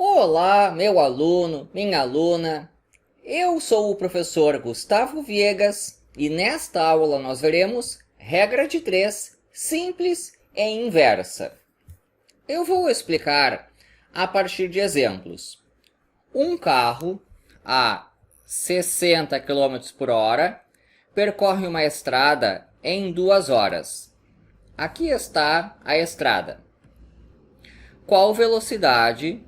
Olá, meu aluno, minha aluna. Eu sou o professor Gustavo Viegas e nesta aula nós veremos regra de 3, simples e inversa. Eu vou explicar a partir de exemplos. Um carro a 60 km por hora percorre uma estrada em 2 horas. Aqui está a estrada. Qual velocidade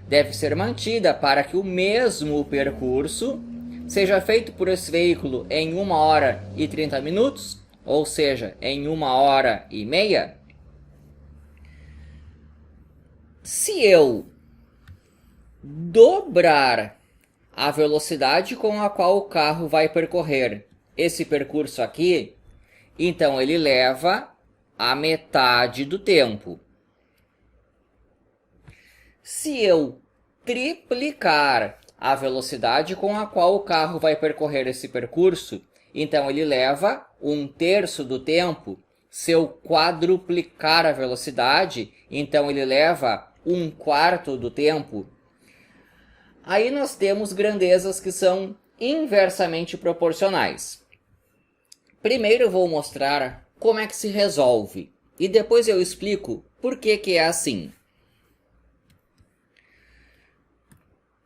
deve ser mantida para que o mesmo percurso seja feito por esse veículo em 1 hora e 30 minutos, ou seja, em 1 hora e meia? Se eu dobrar a velocidade com a qual o carro vai percorrer esse percurso aqui, então ele leva a metade do tempo. Se eu triplicar a velocidade com a qual o carro vai percorrer esse percurso, então ele leva 1/3 do tempo. Se eu quadruplicar a velocidade, então ele leva 1/4 do tempo. Aí nós temos grandezas que são inversamente proporcionais. Primeiro eu vou mostrar como é que se resolve e depois eu explico por que é assim.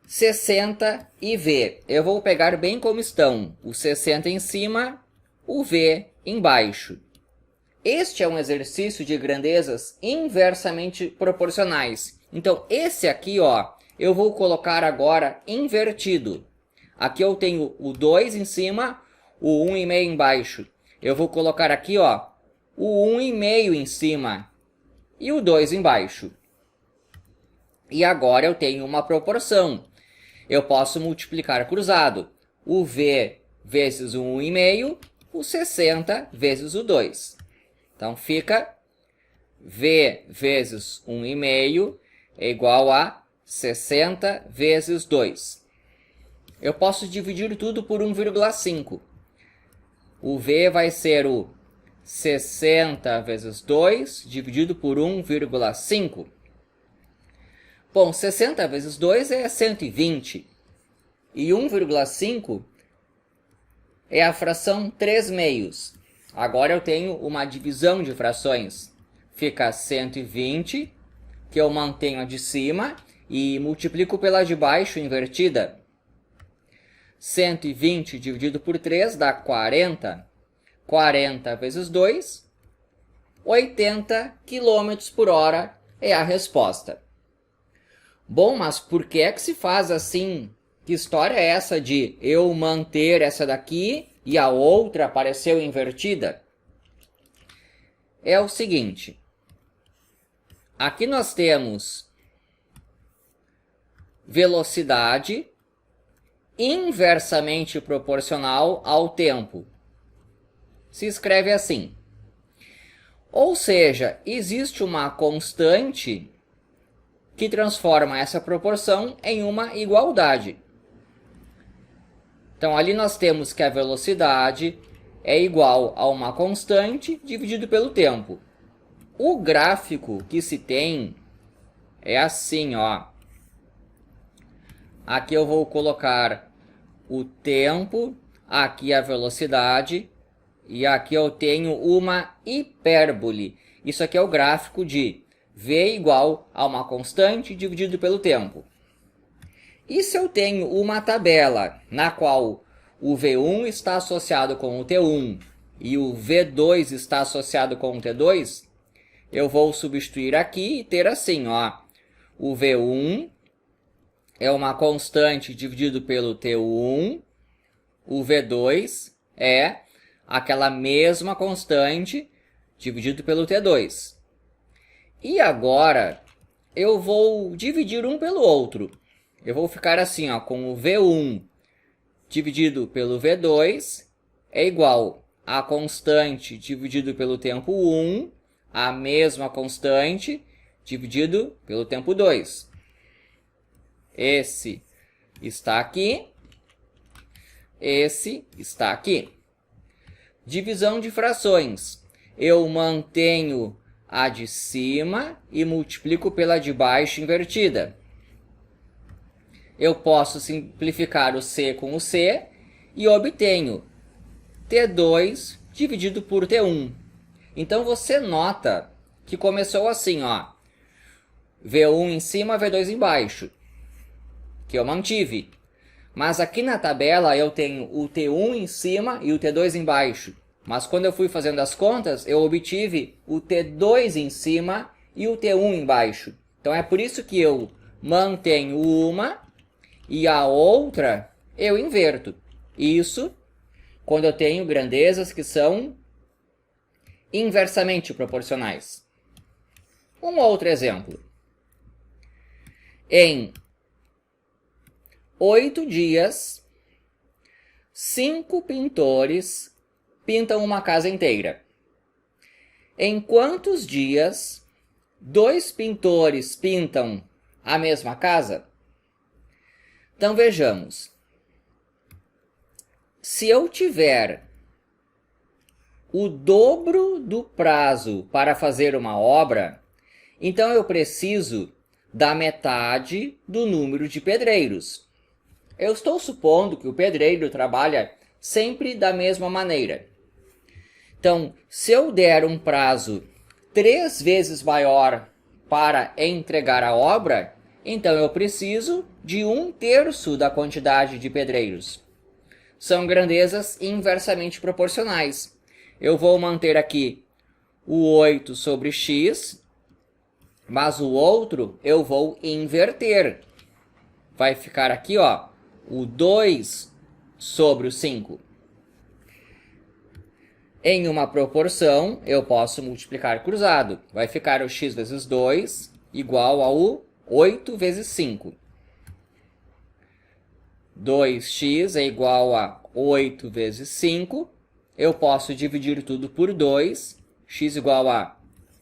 60 e V. Eu vou pegar bem como estão, o 60 em cima, o V embaixo. Este é um exercício de grandezas inversamente proporcionais. Então, esse aqui, eu vou colocar agora invertido. Aqui eu tenho o 2 em cima, o 1,5 embaixo. Eu vou colocar aqui, o 1,5 em cima e o 2 embaixo. E agora eu tenho uma proporção. Eu posso multiplicar cruzado. O V vezes o 1,5, o 60 vezes o 2. Então, fica V vezes 1,5 é igual a 60 vezes 2. Eu posso dividir tudo por 1,5. O V vai ser o 60 vezes 2 dividido por 1,5. Bom, 60 vezes 2 é 120. E 1,5 é a fração 3/2. Agora eu tenho uma divisão de frações. Fica 120, que eu mantenho a de cima, e multiplico pela de baixo invertida. 120 dividido por 3 dá 40. 40 vezes 2, 80 km por hora é a resposta. Bom, mas por que é que se faz assim? Que história é essa de eu manter essa daqui e a outra apareceu invertida? É o seguinte. Aqui nós temos velocidade inversamente proporcional ao tempo. Se escreve assim. Ou seja, existe uma constante que transforma essa proporção em uma igualdade. Então, ali nós temos que a velocidade é igual a uma constante dividido pelo tempo. O gráfico que se tem é assim, Aqui eu vou colocar o tempo, aqui a velocidade, e aqui eu tenho uma hipérbole. Isso aqui é o gráfico de V igual a uma constante dividido pelo tempo. E se eu tenho uma tabela na qual o V1 está associado com o T1 e o V2 está associado com o T2, eu vou substituir aqui e ter assim, o V1 é uma constante dividido pelo T1, o V2 é aquela mesma constante dividido pelo T2. E agora, eu vou dividir um pelo outro. Eu vou ficar assim, com o V1 dividido pelo V2 é igual a constante dividido pelo tempo 1, a mesma constante dividido pelo tempo 2. Esse está aqui, esse está aqui. Divisão de frações. Eu mantenho a de cima e multiplico pela de baixo invertida. eu posso simplificar o C com o C e obtenho T2 dividido por T1. Então você nota que começou assim, ó, V1 em cima, V2 embaixo, que eu mantive. Mas aqui na tabela eu tenho o T1 em cima e o T2 embaixo. Mas quando eu fui fazendo as contas, eu obtive o T2 em cima e o T1 embaixo. Então é por isso que eu mantenho uma e a outra eu inverto. Isso quando eu tenho grandezas que são inversamente proporcionais. Um outro exemplo. Em 8 dias, 5 pintores pintam uma casa inteira. Em quantos dias 2 pintores pintam a mesma casa? Então vejamos. Se eu tiver o dobro do prazo para fazer uma obra, então eu preciso da metade do número de pedreiros. Eu estou supondo que o pedreiro trabalha sempre da mesma maneira. Então, se eu der um prazo 3 vezes maior para entregar a obra, então eu preciso de 1/3 da quantidade de pedreiros. São grandezas inversamente proporcionais. Eu vou manter aqui o 8 sobre x, mas o outro eu vou inverter. Vai ficar aqui, ó, o 2 sobre o 5. Em uma proporção, eu posso multiplicar cruzado. Vai ficar o x vezes 2 igual ao 8 vezes 5. 2x é igual a 8 vezes 5. Eu posso dividir tudo por 2. X igual a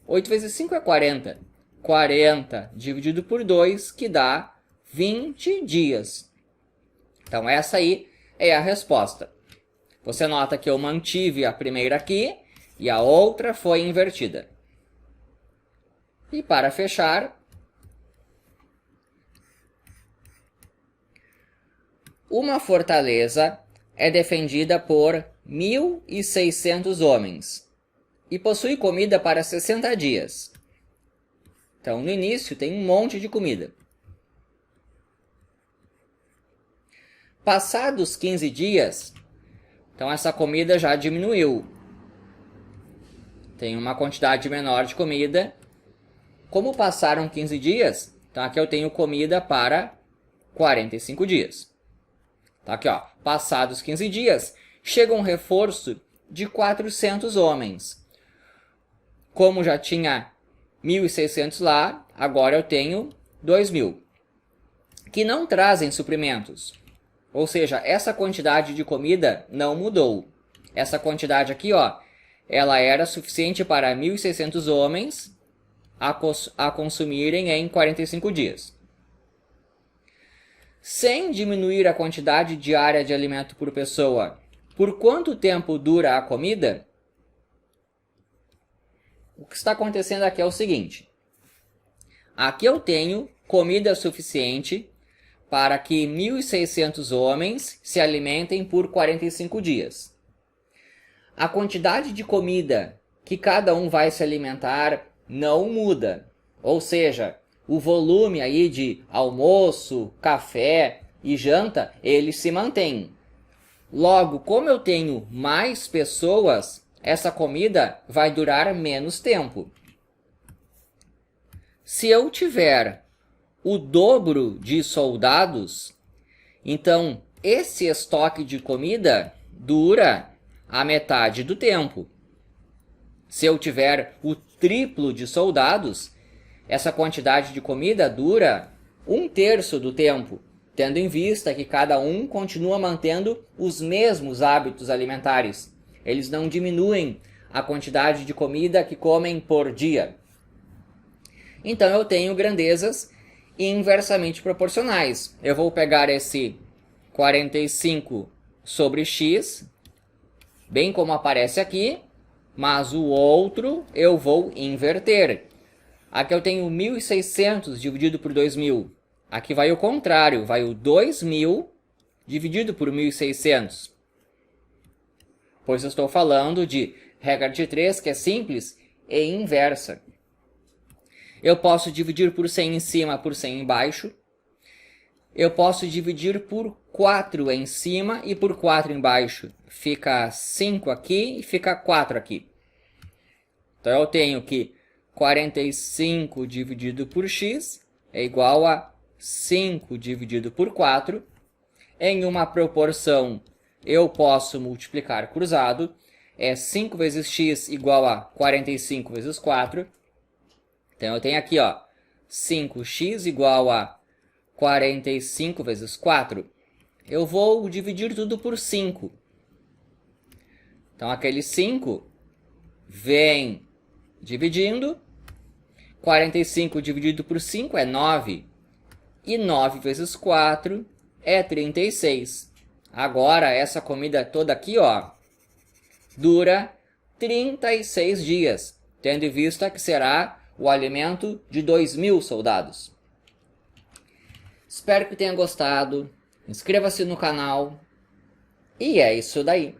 8 vezes 5 é 40. 40 dividido por 2, que dá 20 dias. Então essa aí é a resposta. Você nota que eu mantive a primeira aqui e a outra foi invertida. E para fechar, uma fortaleza é defendida por 1.600 homens e possui comida para 60 dias. Então, no início tem um monte de comida. Passados 15 dias, então essa comida já diminuiu. Tem uma quantidade menor de comida. Como passaram 15 dias, então aqui eu tenho comida para 45 dias. Tá aqui, ó, passados 15 dias, chega um reforço de 400 homens. Como já tinha 1.600 lá, agora eu tenho 2.000, que não trazem suprimentos. Ou seja, essa quantidade de comida não mudou. Essa quantidade aqui, ó, ela era suficiente para 1.600 homens a consumirem em 45 dias. Sem diminuir a quantidade diária de alimento por pessoa, por quanto tempo dura a comida? O que está acontecendo aqui é o seguinte. Aqui eu tenho comida suficiente para que 1.600 homens se alimentem por 45 dias. A quantidade de comida que cada um vai se alimentar não muda. Ou seja, o volume aí de almoço, café e janta, eles se mantêm. Logo, como eu tenho mais pessoas, essa comida vai durar menos tempo. Se eu tiver o dobro de soldados, então esse estoque de comida dura a metade do tempo. Se eu tiver o triplo de soldados, essa quantidade de comida dura 1/3 do tempo, tendo em vista que cada um continua mantendo os mesmos hábitos alimentares. Eles não diminuem a quantidade de comida que comem por dia. Então eu tenho grandezas inversamente proporcionais. Eu vou pegar esse 45 sobre x, bem como aparece aqui, mas o outro eu vou inverter. Aqui eu tenho 1.600 dividido por 2.000. Aqui vai o contrário, vai o 2.000 dividido por 1.600. Pois eu estou falando de regra de 3, que é simples e inversa. Eu posso dividir por 100 em cima por 100 embaixo. Eu posso dividir por 4 em cima e por 4 embaixo. Fica 5 aqui e fica 4 aqui. Então eu tenho que 45 dividido por x é igual a 5 dividido por 4. Em uma proporção, eu posso multiplicar cruzado. É 5 vezes x igual a 45 vezes 4. Então eu tenho aqui, ó, 5x igual a 45 vezes 4. Eu vou dividir tudo por 5. Então aquele 5 vem dividindo. 45 dividido por 5 é 9. E 9 vezes 4 é 36. Agora, essa comida toda aqui, ó, dura 36 dias, tendo em vista que será o alimento de 2.000 soldados. Espero que tenha gostado. Inscreva-se no canal. E é isso daí.